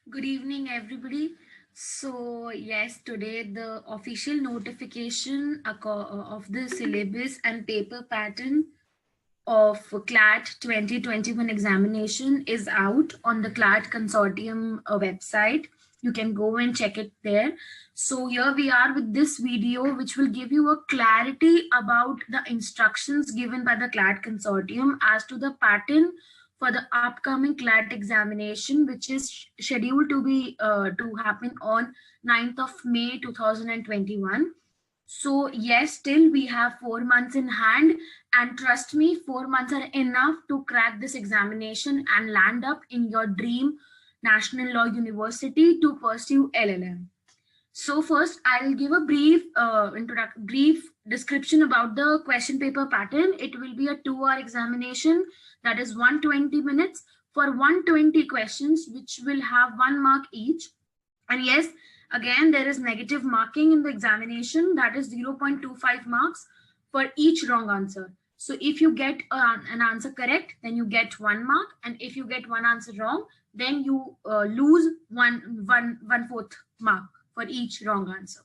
Good evening, everybody. So, yes, today the official notification of the syllabus and paper pattern of CLAT 2021 examination is out on the CLAT Consortium website. You can go and check it there. So here we are with this video, which will give you a clarity about the instructions given by the CLAT Consortium as to the pattern for the upcoming CLAT examination, which is scheduled to happen on 9th of May 2021. So yes, still we have 4 months in hand, and trust me, 4 months are enough to crack this examination and land up in your dream National Law University to pursue LLM. So first, I'll give a brief description about the question paper pattern. It will be a 2-hour examination, that is 120 minutes for 120 questions, which will have 1 mark each. And yes, again, there is negative marking in the examination, that is 0.25 marks for each wrong answer. So if you get an answer correct, then you get 1 mark. And if you get one answer wrong, then you lose one fourth mark for each wrong answer.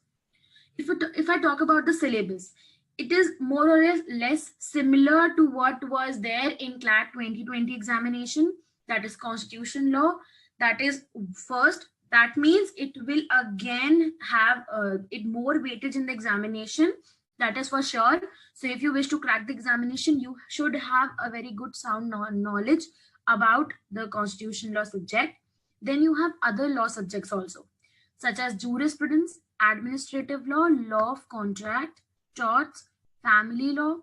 If I talk about the syllabus, it is more or less similar to what was there in CLAT 2020 examination, that is constitution law. That is first, that means it will again have it more weightage in the examination, that is for sure. So if you wish to crack the examination, you should have a very good sound knowledge about the constitution law subject. Then you have other law subjects also, such as jurisprudence, administrative law, law of contract, torts, family law,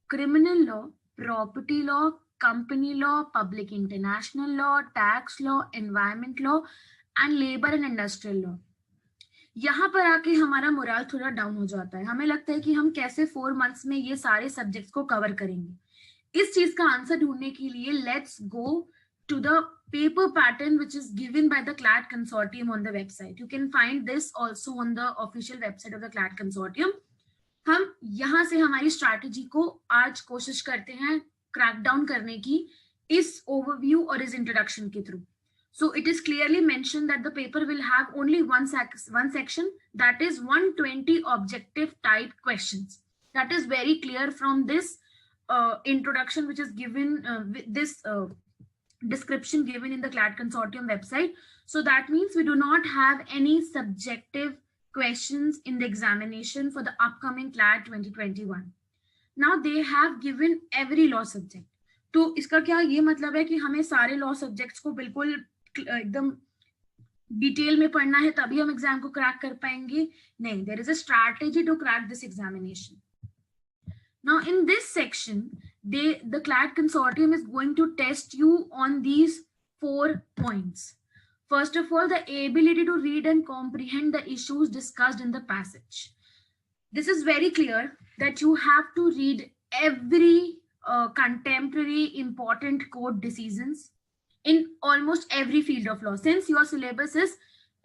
criminal law, property law, company law, public international law, tax law, environment law, and labor and industrial law. यहाँ पर आके हमारा moral थोड़ा down हो जाता है. हमें लगता है कि हम कैसे 4 मंथ्स में ये सारे सब्जेक्ट्स को कवर करेंगे. इस चीज का आंसर ढूंढने के लिए let's go to the paper pattern which is given by the CLAT consortium on the website. You can find this also on the official website of the CLAT consortium. हम यहाँ से हमारी स्ट्रैटेजी को आज कोशिश करते हैं क्रैक डाउन करने की इस ओवरव्यू और इस इंट्रोडक्शन के through. So it is clearly mentioned that the paper will have only one section, that is 120 objective type questions. That is very clear from this introduction which is given with this description given in the CLAT consortium website. So that means we do not have any subjective questions in the examination for the upcoming CLAT 2021. Now they have given every law subject. तो इसका क्या ये मतलब है कि हमें सारे law subjects को बिल्कुल एकदम डिटेल में पढ़ना है तभी हम एग्जाम को क्रैक कर पाएंगे? नहीं, there is a strategy to crack this examination. Now in this section, the CLAT consortium is going to test you on these 4 points. First of all, the ability to read and comprehend the issues discussed in the passage. This is very clear that you have to read every contemporary important court decisions in almost every field of law, since your syllabus is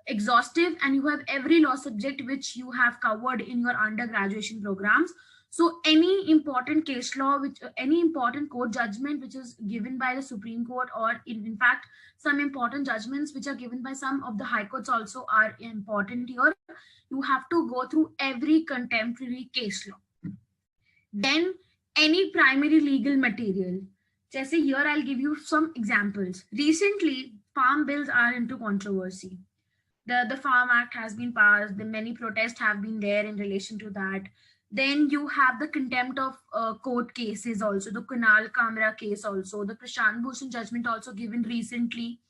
exhaustive and you have every law subject which you have covered in your undergraduation programs. So any important case law, any important court judgment which is given by the Supreme Court, or in fact some important judgments which are given by some of the high courts also are important here. You have to go through every contemporary case law. Then any primary legal material. Just here I'll give you some examples. Recently, farm bills are into controversy. The Farm Act has been passed. The many protests have been there in relation to that. Then you have the contempt of court cases also, the Kunal Kamra case also, the Prashant Bhushan judgment also given recently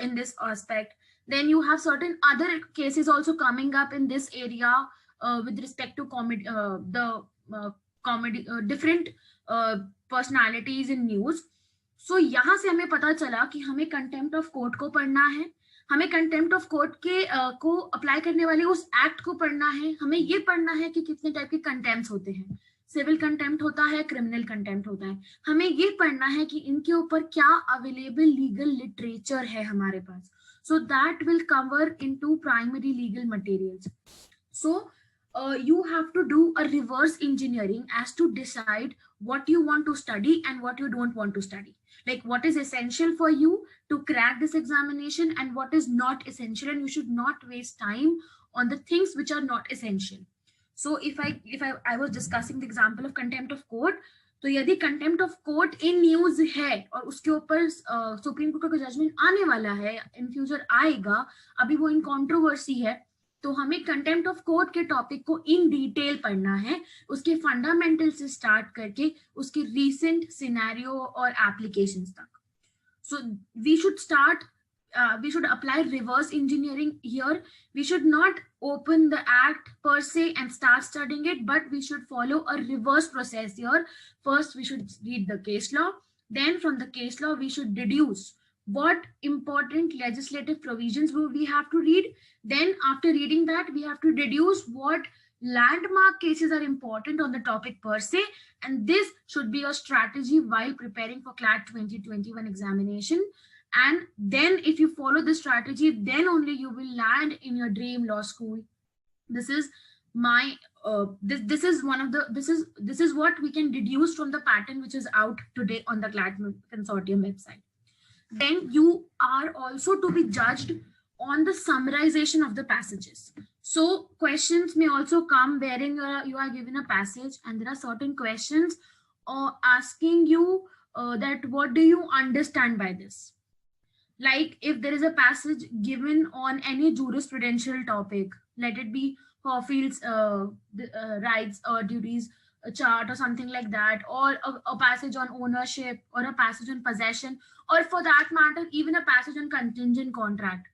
in this aspect. Then you have certain other cases also coming up in this area with respect to different personalities in news. So यहाँ से हमें पता चला कि हमें contempt of court को पढ़ना है, हमें कंटेम्प्ट ऑफ कोर्ट के को अप्लाई करने वाले उस एक्ट को पढ़ना है, हमें ये पढ़ना है कि कितने टाइप के कंटेम्प्ट होते हैं. सिविल कंटेम्प्ट होता है, क्रिमिनल कंटेम्प्ट होता है. हमें ये पढ़ना है कि इनके ऊपर क्या अवेलेबल लीगल लिटरेचर है हमारे पास. So that will cover into primary legal materials. So you have to do a reverse engineering as to decide what you want to study and what you don't want to study. Like what is essential for you to crack this examination and what is not essential, and you should not waste time on the things which are not essential. So if I was discussing the example of contempt of court, तो यदि contempt of court in news है और उसके ऊपर supreme court का judgement आने वाला है, इन फ्यूचर आएगा, अभी वो इन कंट्रोवर्सी है, तो हमें कंटेम्प्ट ऑफ कोर्ट के टॉपिक को इन डिटेल पढ़ना है, उसके फंडामेंटल से स्टार्ट करके उसके रीसेंट सिनेरियो और एप्लीकेशंस तक. So we should apply reverse engineering here. We should not open the act per se and start studying it, but we should follow a reverse process here. First, we should read the case law. Then from the case law, we should deduce what important legislative provisions we have to read. Then after reading that, we have to deduce what landmark cases are important on the topic per se, and this should be a strategy while preparing for CLAT 2021 examination. And then if you follow this strategy, then only you will land in your dream law school. This is my this is one of the this is what we can deduce from the pattern which is out today on the CLAT consortium website. Then you are also to be judged on the summarization of the passages. So questions may also come wherein you are given a passage and there are certain questions asking you that what do you understand by this? Like if there is a passage given on any jurisprudential topic, let it be Hofield's rights or duties chart or something like that, or a passage on ownership, or a passage on possession, or for that matter, even a passage on contingent contract,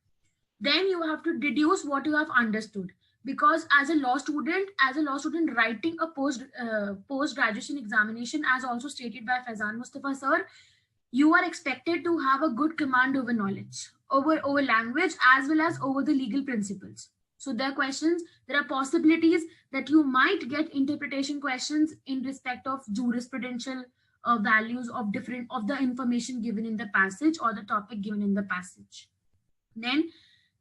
then you have to deduce what you have understood. Because as a law student writing a post graduation examination, as also stated by Faizan Mustafa sir, you are expected to have a good command over knowledge, over language, as well as over the legal principles. So there are questions, there are possibilities that you might get interpretation questions in respect of jurisprudential values of the information given in the passage or the topic given in the passage. Then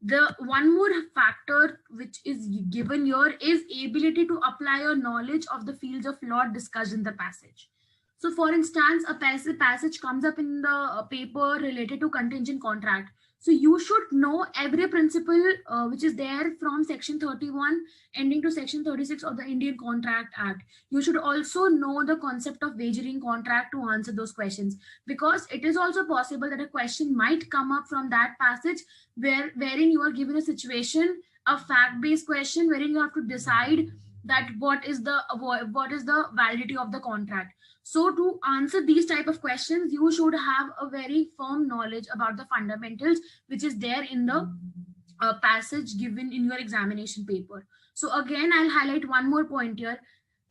the one more factor which is given here is ability to apply your knowledge of the fields of law discussed in the passage. So for instance, a passage comes up in the paper related to contingent contract. So you should know every principle which is there from section 31 ending to section 36 of the Indian Contract Act. You should also know the concept of wagering contract to answer those questions, because it is also possible that a question might come up from that passage wherein you are given a situation, a fact-based question wherein you have to decide that what is the validity of the contract. So to answer these type of questions, you should have a very firm knowledge about the fundamentals which is there in the passage given in your examination paper. So again, I'll highlight one more point here.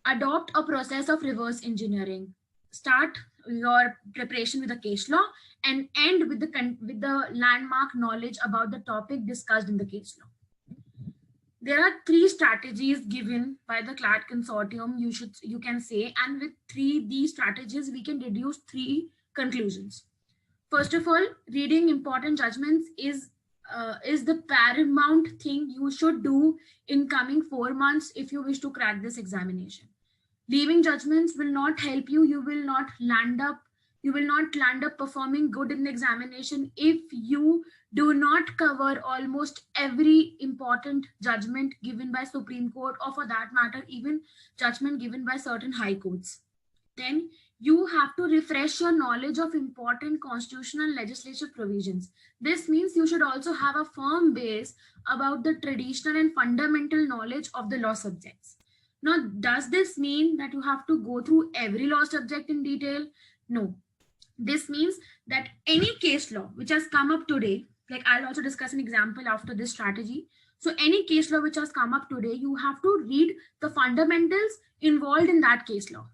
Adopt a process of reverse engineering. Start your preparation with the case law and end with the landmark knowledge about the topic discussed in the case law. There are 3 strategies given by the CLAT consortium, you can say, and with these strategies, we can deduce 3 conclusions. First of all, reading important judgments is the paramount thing you should do in coming 4 months if you wish to crack this examination. Leaving judgments will not help you. You will not land up performing good in the examination if you do not cover almost every important judgment given by Supreme Court, or for that matter, even judgment given by certain high courts. Then you have to refresh your knowledge of important constitutional legislative provisions. This means you should also have a firm base about the traditional and fundamental knowledge of the law subjects. Now, does this mean that you have to go through every law subject in detail? No. This means that any case law which has come up today, like I'll also discuss an example after this strategy. So any case law which has come up today, you have to read the fundamentals involved in that case law.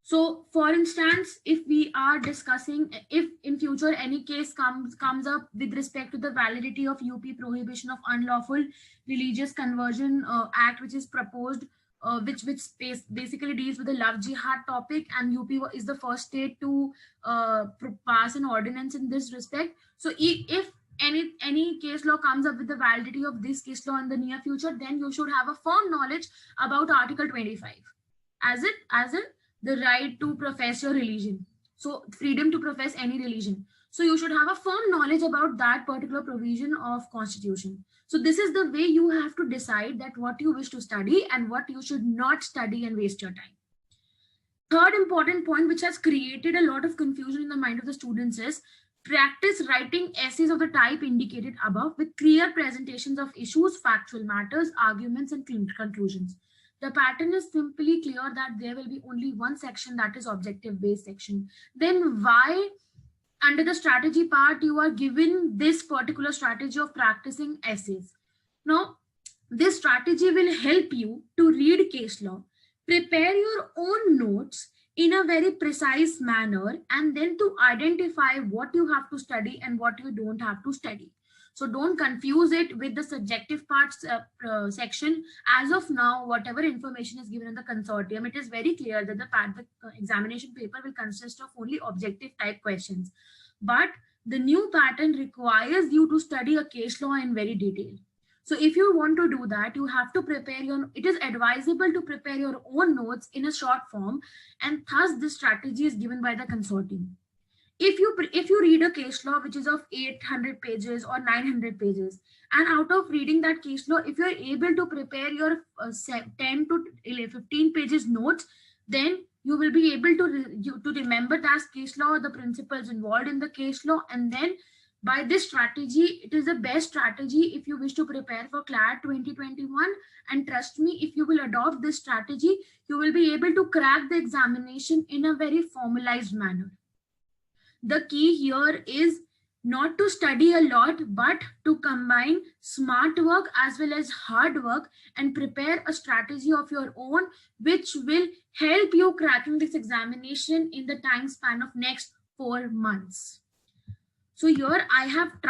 So for instance, if we are discussing, if in future any case comes up with respect to the validity of UP Prohibition of Unlawful Religious Conversion Act, which is proposed, which basically deals with the love jihad topic, and UP is the first state to pass an ordinance in this respect. So if any case law comes up with the validity of this case law in the near future, then you should have a firm knowledge about Article 25. As in the right to profess your religion. So freedom to profess any religion. So you should have a firm knowledge about that particular provision of constitution. So this is the way you have to decide that what you wish to study and what you should not study and waste your time. Third important point which has created a lot of confusion in the mind of the students is practice writing essays of the type indicated above with clear presentations of issues, factual matters, arguments, and conclusions. The pattern is simply clear that there will be only one section, that is objective based section. Then why under the strategy part you are given this particular strategy of practicing essays? Now, this strategy will help you to read case law, prepare your own notes in a very precise manner, and then to identify what you have to study and what you don't have to study. So don't confuse it with the subjective parts section. As of now, whatever information is given in the consortium, it is very clear that the examination paper will consist of only objective type questions. But the new pattern requires you to study a case law in very detail. So if you want to do that, you have to prepare it is advisable to prepare your own notes in a short form, and thus this strategy is given by the consortium. If you read a case law which is of 800 pages or 900 pages, and out of reading that case law, if you are able to prepare your 10 to 15 pages notes, then you will be able to remember that case law, the principles involved in the case law, and then by this strategy, it is the best strategy if you wish to prepare for CLAT 2021. And trust me, if you will adopt this strategy, you will be able to crack the examination in a very formalized manner. The key here is not to study a lot, but to combine smart work as well as hard work and prepare a strategy of your own, which will help you cracking this examination in the time span of next 4 months. So here I have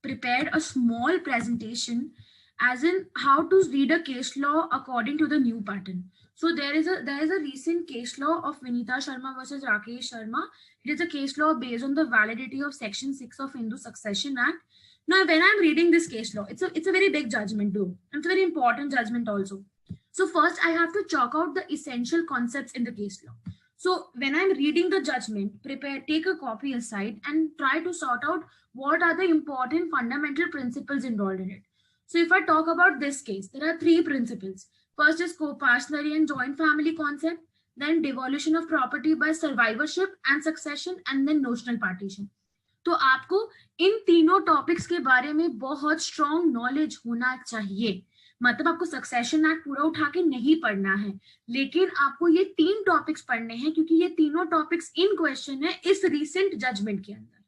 prepared a small presentation as in how to read a case law according to the new pattern. So there is a recent case law of Vinita Sharma versus Rakesh Sharma. It is a case law based on the validity of Section 6 of Hindu Succession Act. Now, when I'm reading this case law, it's a very big judgment too. It's a very important judgment also. So first I have to chalk out the essential concepts in the case law. So when I'm reading the judgment, take a copy aside and try to sort out what are the important fundamental principles involved in it. So if I talk about this case, there are 3 principles. First is co-partnership and joint family concept, then devolution of property by survivorship and succession, and then notional partition. तो आपको इन तीनों topics के बारे में बहुत strong knowledge होना चाहिए. मतलब आपको सक्सेशन एक्ट पूरा उठा के नहीं पढ़ना है, लेकिन आपको ये 3 टॉपिक्स पढ़ने हैं क्योंकि ये तीनों टॉपिक्स इन क्वेश्चन है इस रिसेंट जजमेंट के अंदर.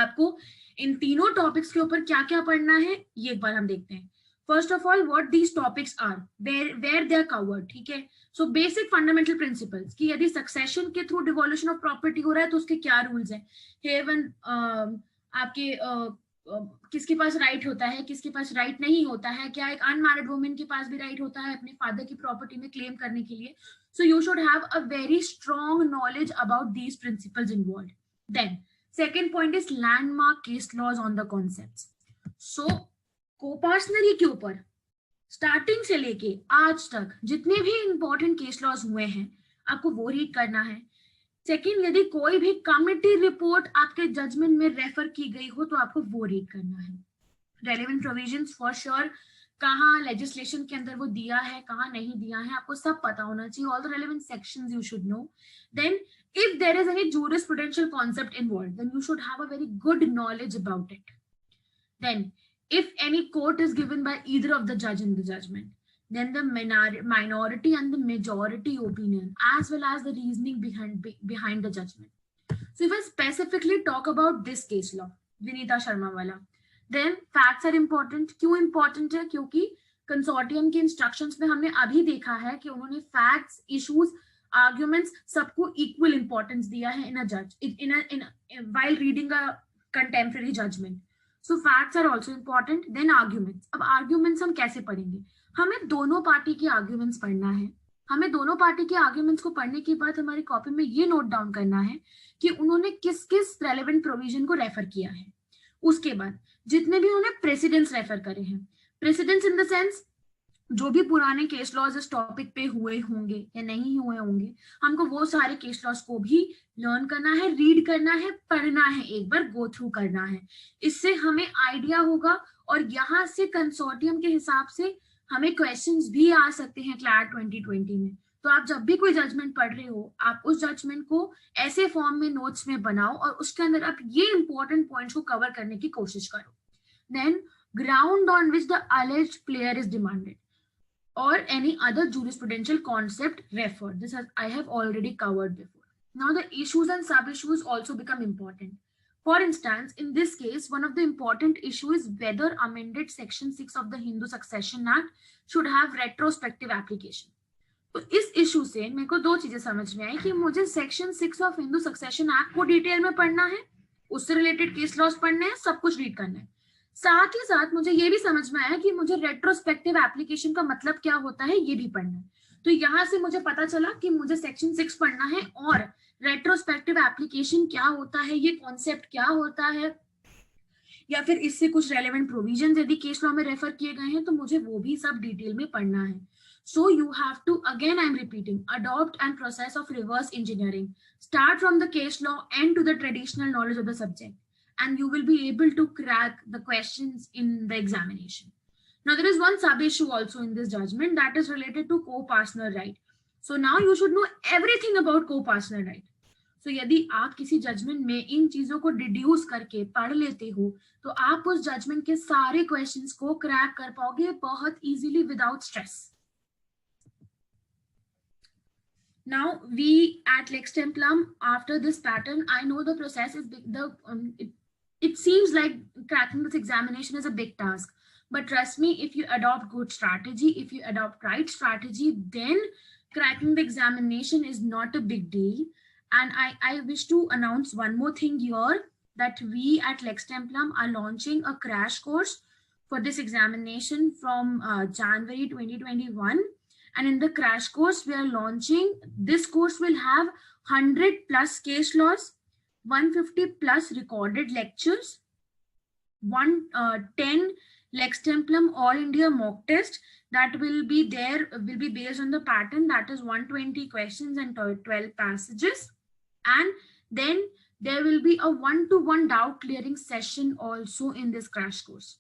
आपको इन तीनों टॉपिक्स के ऊपर क्या क्या पढ़ना है ये एक बार हम देखते हैं. First of all, what these topics are, where they are covered. ठीक है, सो बेसिक फंडामेंटल प्रिंसिपल्स कि यदि सक्सेशन के थ्रू डिवोल्यूशन ऑफ प्रॉपर्टी हो रहा है तो उसके क्या रूल्स हैं. हेवन आपके किसके पास राइट होता है, किसके पास राइट नहीं होता है, क्या एक अनमैरिड वुमेन के पास भी राइट होता है अपने फादर की प्रॉपर्टी में क्लेम करने के लिए. So you should have a very strong knowledge about these principles involved. Then second point is landmark case laws on the concepts. So coparcenary के ऊपर स्टार्टिंग से लेके आज तक जितने भी इंपॉर्टेंट केस लॉज हुए हैं आपको वो रीड करना है. सेकेंड, यदि कोई भी कमिटी रिपोर्ट आपके जजमेंट में रेफर की गई हो तो आपको वो रीड करना है. रेलेवेंट प्रोविजंस फॉर श्योर, कहाँ लेजिस्लेशन के अंदर वो दिया है, कहाँ नहीं दिया है, आपको सब पता होना चाहिए. All the relevant sections you should know. Then if there is any jurisprudential concept involved, then you should have a very good knowledge about it. Then if any quote is given by either of the judge in the judgment, then the minority and the majority opinion as well as the reasoning behind the judgment. So if I specifically talk about this case law, Vinita Sharma wala, then facts are important. क्यों important है? क्योंकि consortium के instructions में हमने अभी देखा है कि उन्होंने फैक्ट्स, इश्यूज, आर्ग्यूमेंट्स सबको इक्वल इंपॉर्टेंस दिया है इन अ जज इन while reading a contemporary judgment. So facts are also important. Then arguments. अब arguments हम कैसे पढ़ेंगे? हमें दोनों पार्टी के आर्ग्यूमेंट्स पढ़ना है. हमें दोनों पार्टी के आर्ग्यूमेंट्स को पढ़ने के बाद हमारी कॉपी में ये नोट डाउन करना है कि उन्होंने किस किस रेलेवेंट प्रोविजन को रेफर किया है. उसके बाद जितने भी उन्होंने प्रेसिडेंट्स रेफर करे हैं, प्रेसिडेंट्स इन द सेंस जो भी पुराने केस लॉज इस टॉपिक पे हुए होंगे या नहीं हुए होंगे, हमको वो सारे केस लॉज को भी लर्न करना है, रीड करना है, पढ़ना है, एक बार गो थ्रू करना है। इससे हमें आइडिया होगा और यहाँ से कंसोर्टियम के हिसाब से हमें क्वेश्चंस भी आ सकते हैं क्लैट 2020 में। तो आप जब भी कोई जजमेंट पढ़ रहे हो, आप उस जजमेंट को ऐसे फॉर्म में नोट्स में बनाओ और उसके अंदर आप ये इंपॉर्टेंट पॉइंट्स को कवर करने की कोशिश करो। Then ground on which the alleged player is demanded or any other jurisprudential concept referred. This I have already covered before. Now the issues and sub-issues also become important. For instance, in this case, one of the important issues is whether amended Section 6 of the Hindu Succession Act should have retrospective application. तो इस issue से मेरे को दो चीजें समझ में आई कि मुझे section 6 of Hindu succession act को डिटेल में पढ़ना है, उससे रिलेटेड केस लॉस पढ़ने हैं, सब कुछ रीड करना है। साथ ही साथ मुझे ये भी समझ में आया कि मुझे रेट्रोस्पेक्टिव एप्लीकेशन का मतलब क्या होता है ये भी पढ़ना है। तो यहाँ से मुझे पता चला कि मुझे सेक्शन 6 पढ़ना है और रेट्रोस्पेक्टिव एप्लीकेशन क्या होता है, ये कॉन्सेप्ट क्या होता है, या फिर इससे कुछ रेलेवेंट प्रोविजन यदि केस लॉ में रेफर किए गए हैं तो मुझे वो भी सब डिटेल में पढ़ना है। So you have to, again I'm repeating, adopt and process of reverse engineering. Start from the case law and to the traditional knowledge of the subject, and you will be able to crack the questions in the examination. Now there is one sub-issue also in this judgment that is related to co-partner right. So now you should know everything about co-partner right. So यदि आप किसी judgement में इन चीजों को deduce करके पढ़ लेते हो तो आप उस जजमेंट के सारे क्वेश्चंस को क्रैक कर पाओगे बहुत easily without stress. Now we at Lex Templum, after this pattern, I know the process is big, it seems like cracking this examination is a big task, but trust me, if you adopt good strategy, if you adopt right strategy, then cracking the examination is not a big deal. And I wish to announce one more thing here, that we at Lex Templum are launching a crash course for this examination from January 2021. And in the crash course we are launching, this course will have 100 plus case laws, 150 plus recorded lectures, 10 Lex Templum All India mock test that will be there, will be based on the pattern that is 120 questions and 12 passages. And then there will be a one-to-one doubt clearing session also in this crash course.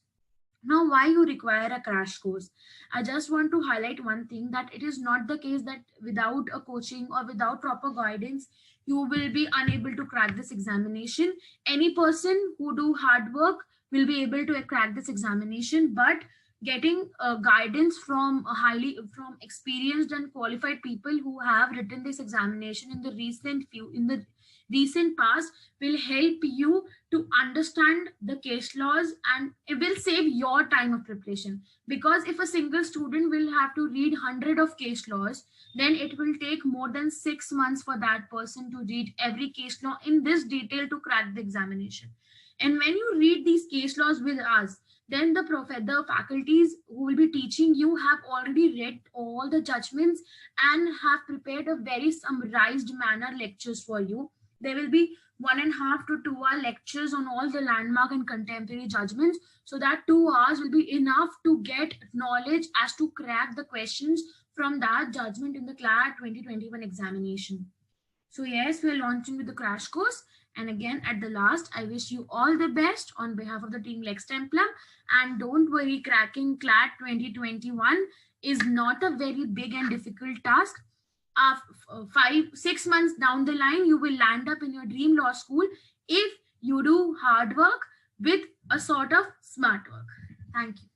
Now, why you require a crash course? I just want to highlight one thing, that it is not the case that without a coaching or without proper guidance, you will be unable to crack this examination. Any person who do hard work will be able to crack this examination, but getting guidance from from experienced and qualified people who have written this examination in the recent past will help you to understand the case laws, and it will save your time of preparation. Because if a single student will have to read 100 of case laws, then it will take more than 6 months for that person to read every case law in this detail to crack the examination. And when you read these case laws with us, then the faculties who will be teaching you have already read all the judgments and have prepared a very summarized manner lectures for you. There will be 1.5 to 2 hour lectures on all the landmark and contemporary judgments, so that 2 hours will be enough to get knowledge as to crack the questions from that judgment in the CLAT 2021 examination. So yes, we are launching with the crash course. And again, at the last, I wish you all the best on behalf of the team Lex Templum. And don't worry, cracking CLAT 2021 is not a very big and difficult task. 5-6 months down the line, you will land up in your dream law school if you do hard work with a sort of smart work. Thank you.